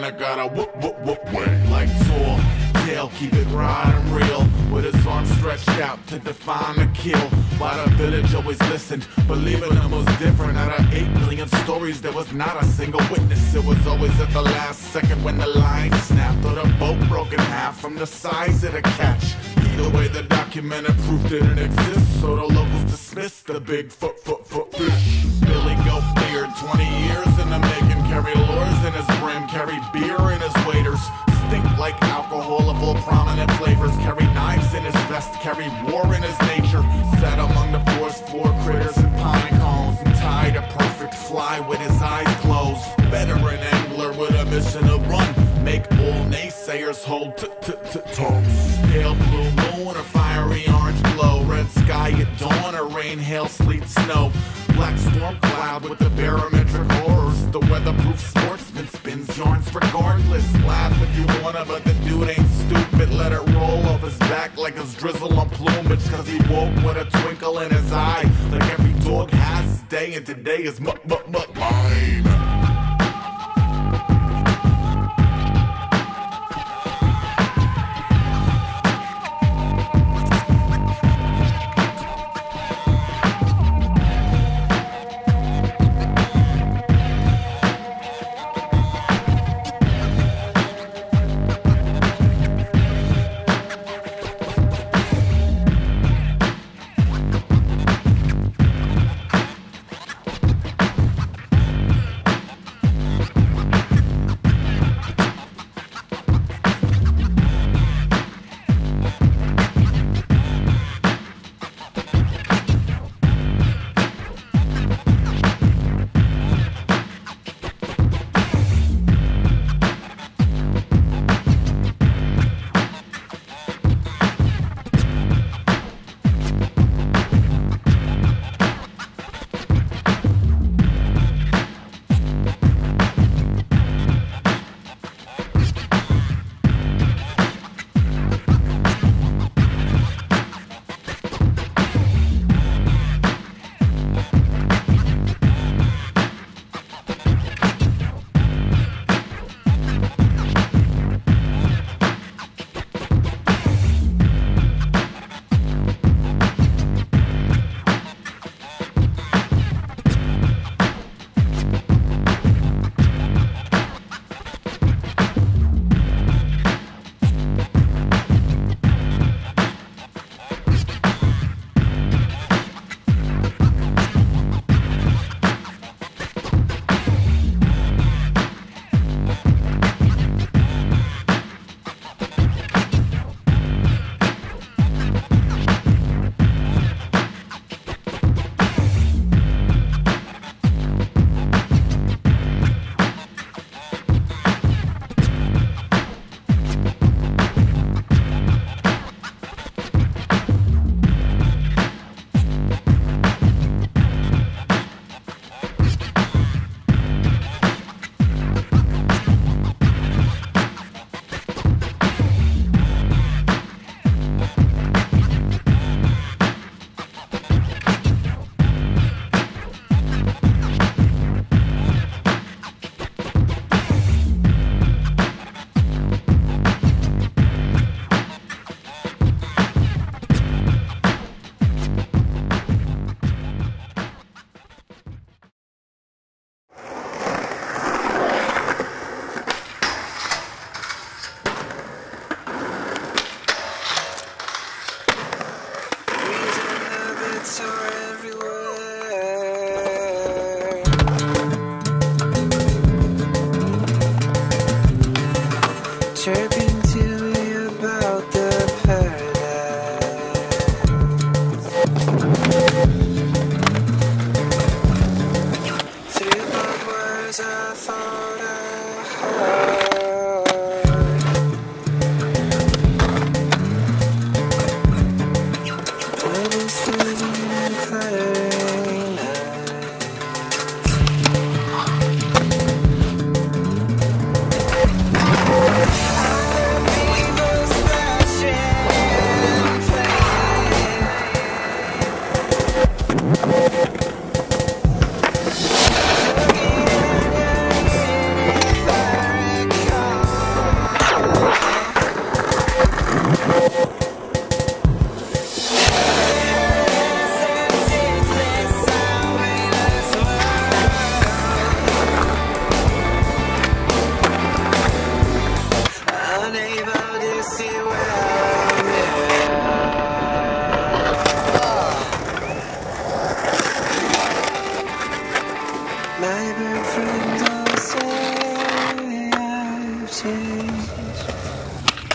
that got a whoop whoop whoop way. Like tall tail, keep it riding real, with his arms stretched out to define the kill. While the village always listened, believing it was different. Out of 8 million stories, there was not a single witness. It was always at the last second when the line snapped, or the boat broke in half from the size of the catch. Either way, the documented proof didn't exist, so the locals dismissed the big fish. Billy Goat Beard, 20 years in the making, carry lures in his brim, carry beer in his waders, stink like alcohol of all prominent flavors, carry knives in his vest, carry war in his nature, sat among the forest floor critters and pine cones, and tied a perfect fly with his eyes closed. Veteran angler with a mission to run, make all naysayers hold tongues. Pale blue moon, a fiery orange glow, red sky at dawn, or rain, hail, sleet, snow, black storm cloud with the barometric horrors. The weatherproof sportsman spins yarns regardless. Laugh if you wanna, but the dude ain't stupid. Let it roll off his back like it's drizzle on plumage, cause he woke with a twinkle in his eye, like every dog has his day, and today is mine.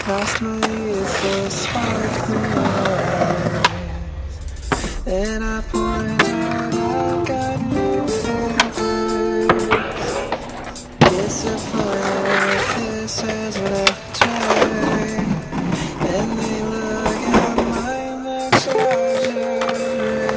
Past my youthful sparkling eyes, and I point out I've got new favors. Disappointed if this has left turn, and they look at my much larger ring.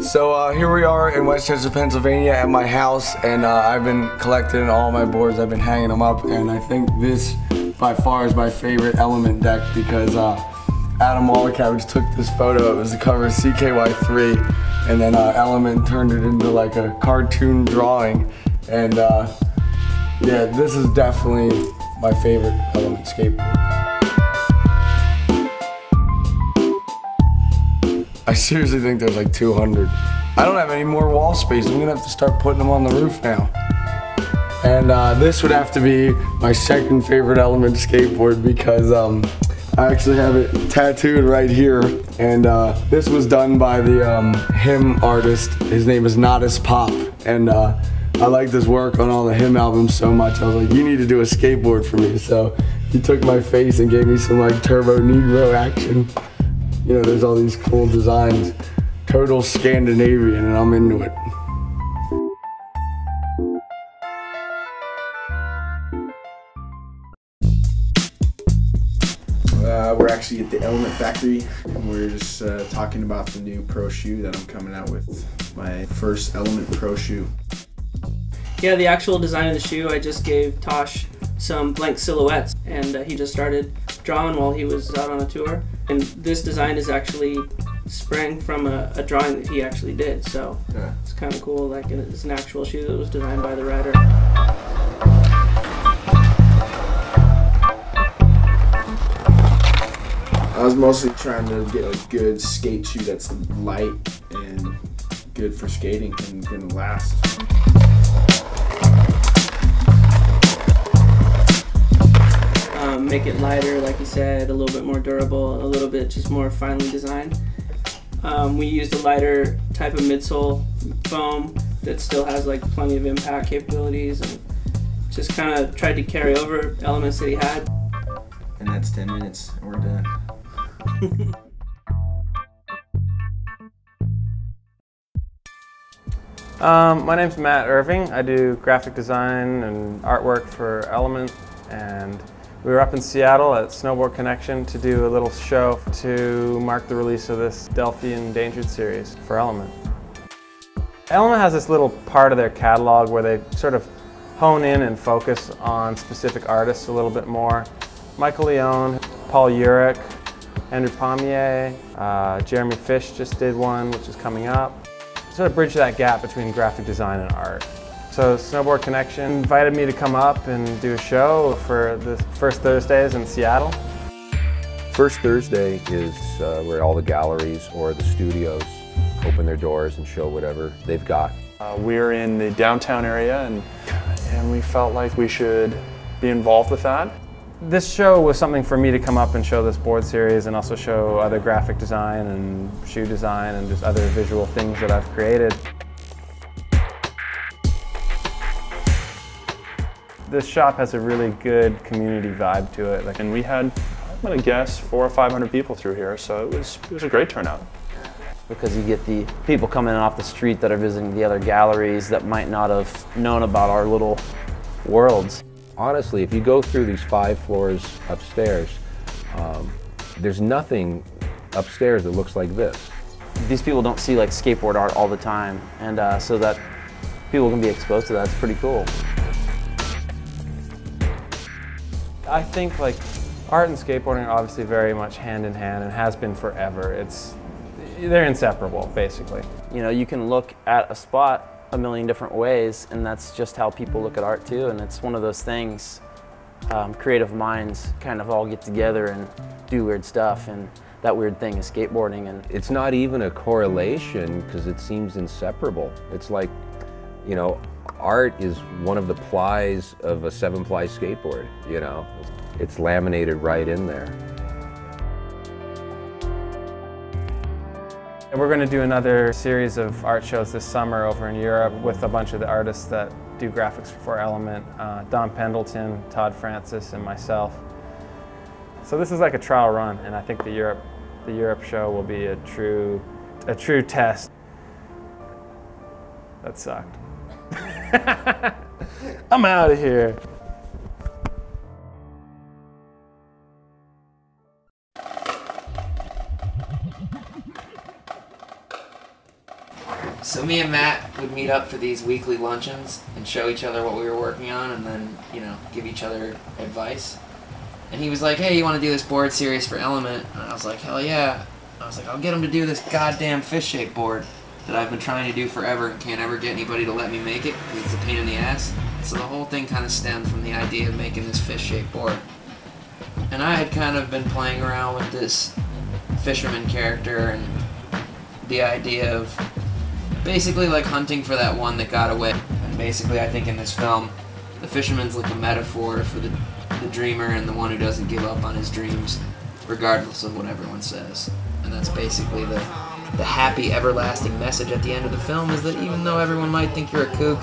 So here we are in Westchester, Pennsylvania at my house, and I've been collecting all my boards. I've been hanging them up, and I think this by far is my favorite Element deck because Adam Wallacavage took this photo. It was the cover of CKY3, and then Element turned it into like a cartoon drawing, and yeah, this is definitely my favorite Element skateboard. I seriously think there's like 200. I don't have any more wall space. I'm gonna have to start putting them on the roof now. And this would have to be my second favorite Element skateboard because I actually have it tattooed right here. And this was done by the hymn artist. His name is Nodis Pop. And I liked his work on all the hymn albums so much. I was like, you need to do a skateboard for me. So he took my face and gave me some like Turbo Negro action. You know, there's all these cool designs, total Scandinavian, and I'm into it. We're actually at the Element Factory, and we're just talking about the new Pro shoe that I'm coming out with, my first Element Pro shoe. Yeah, the actual design of the shoe, I just gave Tosh some blank silhouettes, and he just started drawing while he was out on a tour. And this design is actually sprang from a drawing that he actually did, so yeah. It's kind of cool. Like, it's an actual shoe that was designed by the writer. I was mostly trying to get a good skate shoe that's light and good for skating and gonna last. Make it lighter, like you said, a little bit more durable, a little bit just more finely designed. We used a lighter type of midsole foam that still has like plenty of impact capabilities, and just kind of tried to carry over elements that he had. And that's 10 minutes, and we're done. My name's Matt Irving. I do graphic design and artwork for Element, and we were up in Seattle at Snowboard Connection to do a little show to mark the release of this Delphi Endangered series for Element. Element has this little part of their catalog where they sort of hone in and focus on specific artists a little bit more. Michael Leone, Paul Urich, Andrew Pommier, Jeremy Fish just did one, which is coming up. Sort of bridge that gap between graphic design and art. So Snowboard Connection invited me to come up and do a show for the first Thursdays in Seattle. First Thursday is where all the galleries or the studios open their doors and show whatever they've got. We're in the downtown area, and we felt like we should be involved with that. This show was something for me to come up and show this board series and also show other graphic design and shoe design and just other visual things that I've created. This shop has a really good community vibe to it. And we had, I'm going to guess, 400 or 500 people through here, so it was a great turnout. Because you get the people coming in off the street that are visiting the other galleries that might not have known about our little worlds. Honestly, if you go through these 5 floors upstairs, there's nothing upstairs that looks like this. These people don't see like skateboard art all the time, and so that people can be exposed to that, it's pretty cool. I think like art and skateboarding are obviously very much hand in hand and has been forever. They're inseparable, basically. You know, you can look at a spot a million different ways, and that's just how people look at art too, and it's one of those things, creative minds kind of all get together and do weird stuff, and that weird thing is skateboarding. And it's not even a correlation because it seems inseparable. It's like, you know, art is one of the plies of a 7-ply skateboard, you know. It's laminated right in there. And we're going to do another series of art shows this summer over in Europe with a bunch of the artists that do graphics for Element, Don Pendleton, Todd Francis, and myself. So this is like a trial run, and I think the Europe show will be a true test. That sucked. I'm out of here. So me and Matt would meet up for these weekly luncheons and show each other what we were working on, and then, you know, give each other advice. And he was like, hey, you want to do this board series for Element? And I was like, hell yeah. I was like, I'll get him to do this goddamn fish-shaped board that I've been trying to do forever and can't ever get anybody to let me make it because it's a pain in the ass. So the whole thing kind of stemmed from the idea of making this fish-shaped board. And I had kind of been playing around with this fisherman character and the idea of basically like hunting for that one that got away. And basically I think in this film, the fisherman's like a metaphor for the dreamer and the one who doesn't give up on his dreams, regardless of what everyone says. And that's basically the happy, everlasting message at the end of the film, is that even though everyone might think you're a kook,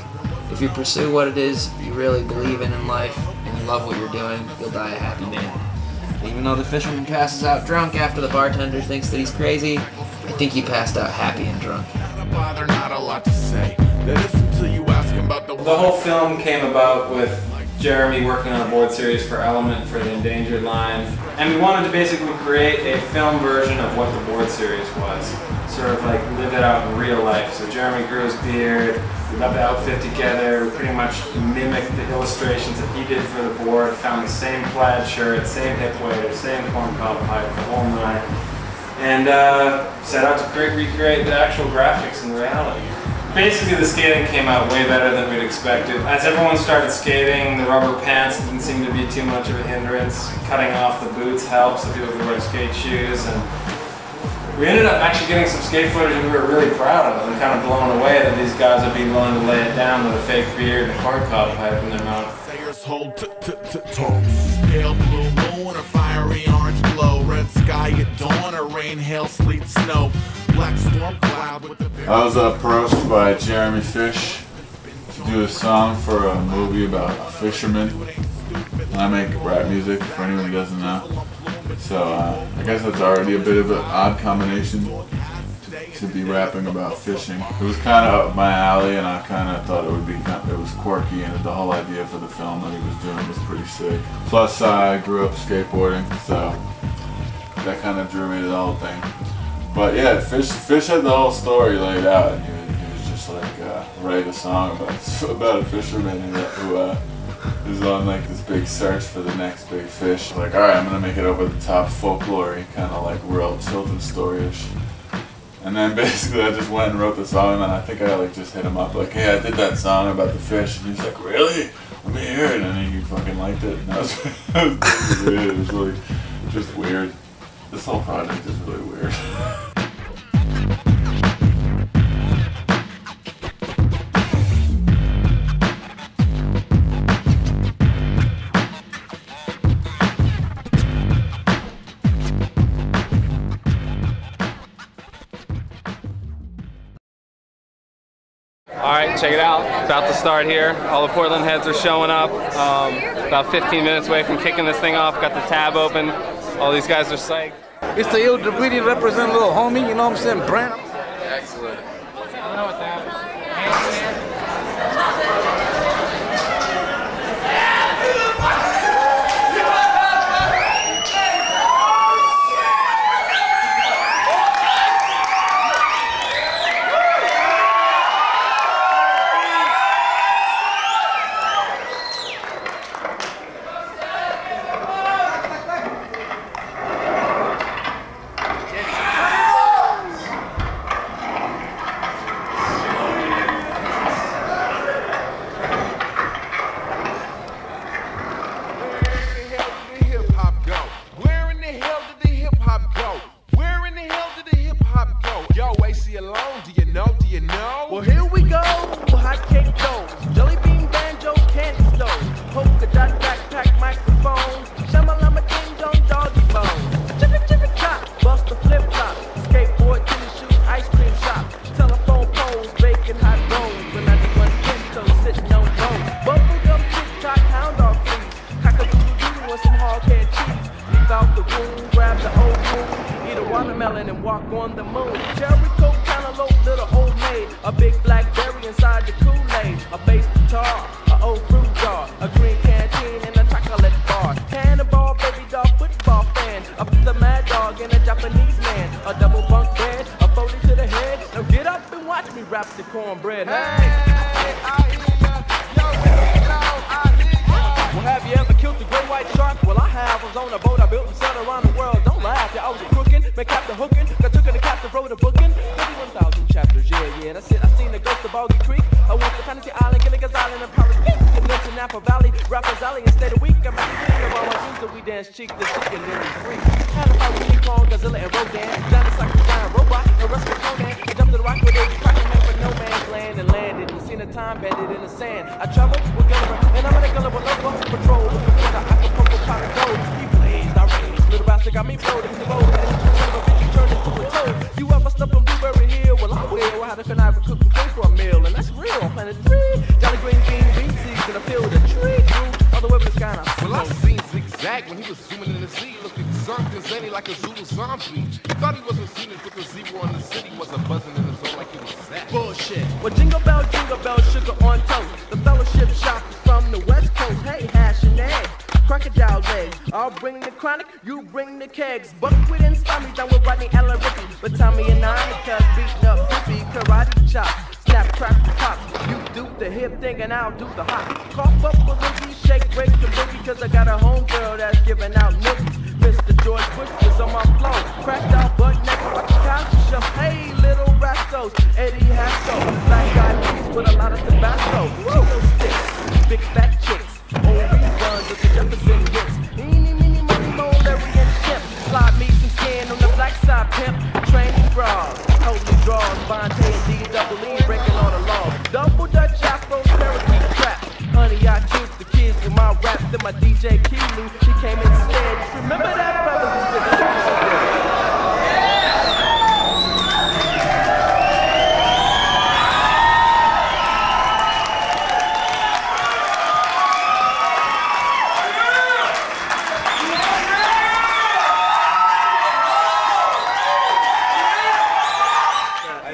if you pursue what it is you really believe in life, and you love what you're doing, you'll die a happy man. And even though the fisherman passes out drunk after the bartender thinks that he's crazy, I think he passed out happy and drunk. Not a lot to say. That is until you ask him about the whole film came about with Jeremy working on a board series for Element for the Endangered line, and we wanted to basically create a film version of what the board series was, sort of like live it out in real life. So Jeremy grew his beard, we got the outfit together, we pretty much mimicked the illustrations that he did for the board, found the same plaid shirt, same hip waiter, same corncob pipe, the whole nine, and set out to recreate the actual graphics in reality. Basically, the skating came out way better than we'd expected. As everyone started skating, the rubber pants didn't seem to be too much of a hindrance. Cutting off the boots helped so people could wear skate shoes. And we ended up actually getting some skate footage we were really proud of, and kind of blown away that these guys would be willing to lay it down with a fake beard and a corncob pipe in their mouth. hold toes. Pale blue moon, a fiery orange glow. Red sky at dawn, or rain, hail, sleet, snow. Black black storm cloud with the I was approached by Jeremy Fish to do a song for a movie about a fisherman. And I make rap music, for anyone who doesn't know. So I guess that's already a bit of an odd combination to be rapping about fishing. It was kind of up my alley, and I kind of thought it would be it was quirky, and the whole idea for the film that he was doing was pretty sick. Plus, I grew up skateboarding, so that kind of drew me to the whole thing. But yeah, Fish had the whole story laid out, and he was just like write a song about a fisherman who is on like this big search for the next big fish. Like, all right, I'm gonna make it over the top, folklore-y, kind of like real children's story-ish. And then basically I just went and wrote the song, and I think I like just hit him up like, hey, I did that song about the fish, and he's like, really? Let me hear it. And he fucking liked it, and that was it was really just weird. This whole project is really weird. Alright, check it out. About to start here. All the Portland heads are showing up. About 15 minutes away from kicking this thing off. Got the tab open. All these guys are psyched. It's the ill Davidi represent little homie, you know what I'm saying? Brand. Excellent. I don't know what that is.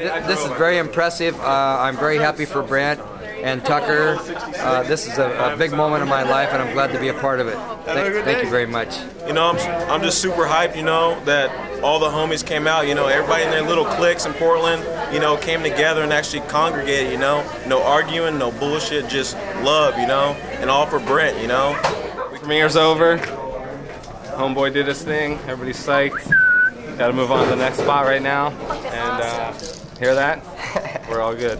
this is very impressive. I'm very happy for Brant and Tucker. This is a big moment in my life, and I'm glad to be a part of it. Thank you very much. You know, I'm just super hyped, you know, that all the homies came out, you know, everybody in their little cliques in Portland, you know, came together and actually congregated, you know. No arguing, no bullshit, just love, you know, and all for Brent, you know. Premiere's over. Homeboy did his thing. Everybody's psyched. Gotta move on to the next spot right now. And hear that? We're all good.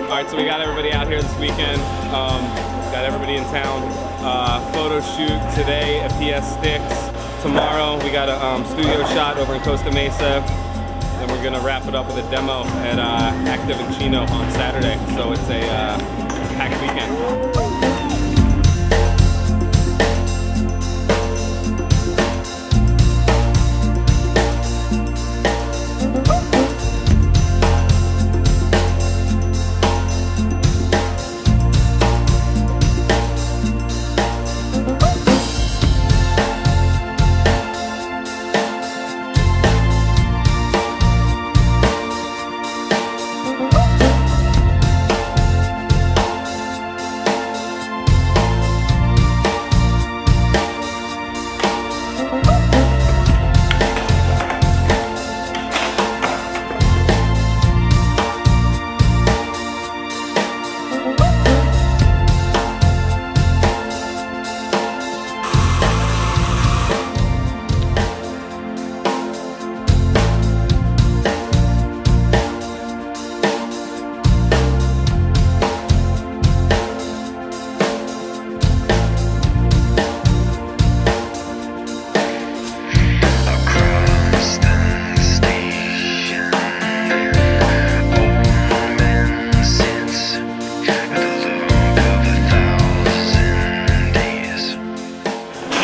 Alright, so we got everybody out here this weekend. Got everybody in town. Photo shoot today at PS Sticks. Tomorrow we got a studio shot over in Costa Mesa. Then we're gonna wrap it up with a demo at Active in Chino on Saturday. So it's a packed weekend.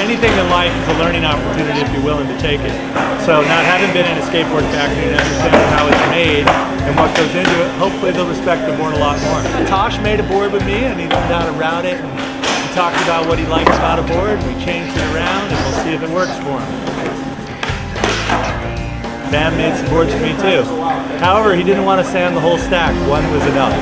Anything in life is a learning opportunity if you're willing to take it. So not having been in a skateboard factory and understanding how it's made and what goes into it, hopefully they'll respect the board a lot more. Tosh made a board with me and he learned how to route it, and he talked about what he likes about a board. We changed it around and we'll see if it works for him. Bam made some boards for me too. However, he didn't want to sand the whole stack. One was enough.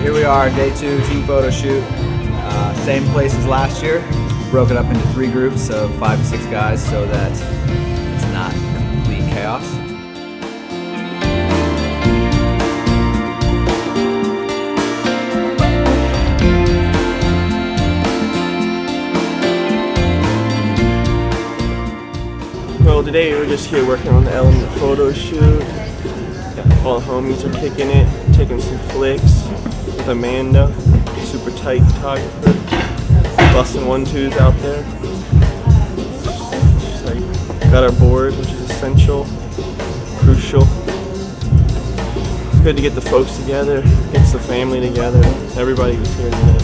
Here we are, day 2, team photo shoot. Same place as last year. Broke it up into 3 groups of 5 to 6 guys so that it's not complete chaos. Well, today we're just here working on the Element photo shoot. All the homies are kicking it, taking some flicks. Amanda, super tight photographer, busting 1-2s out there. Just like, got our board, which is essential, crucial. It's good to get the folks together, get the family together. Everybody was here today.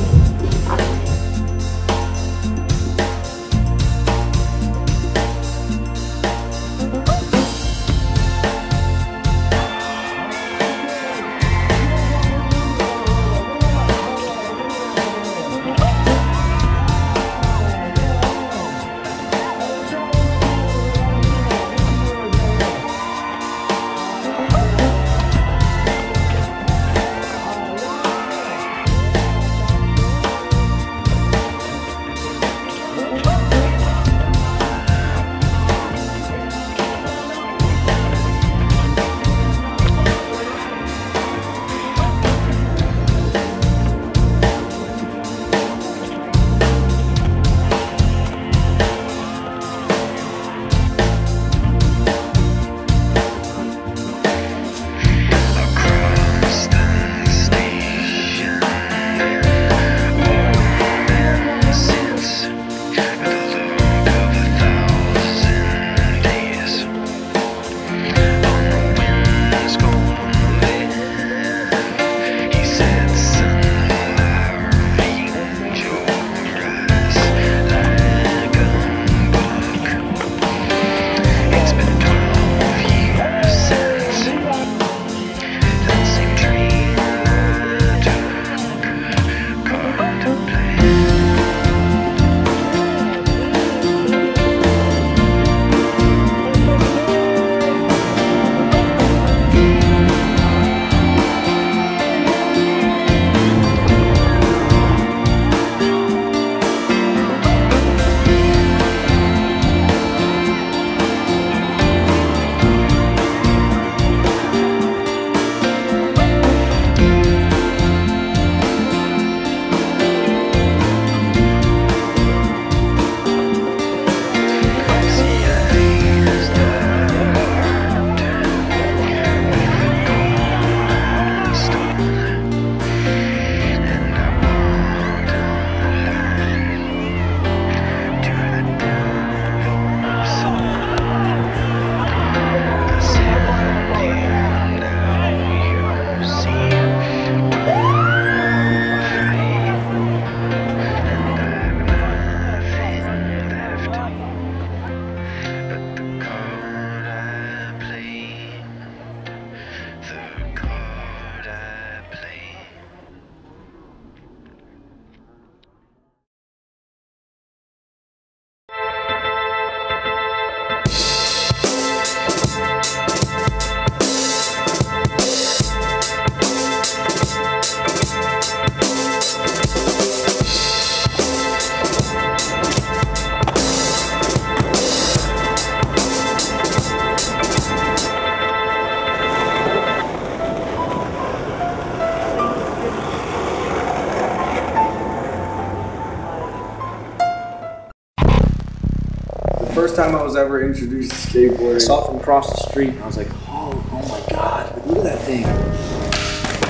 time I was ever introduced to skateboarding. I saw it from across the street and I was like, oh my God, look at that thing.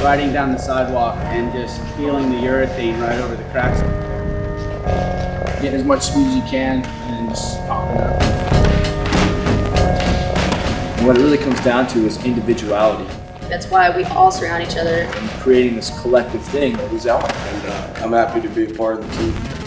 Riding down the sidewalk and just feeling the urethane right over the cracks. Get as much speed as you can and then just pop it up. And what it really comes down to is individuality. That's why we all surround each other. And creating this collective thing that is Element. And I'm happy to be a part of the team.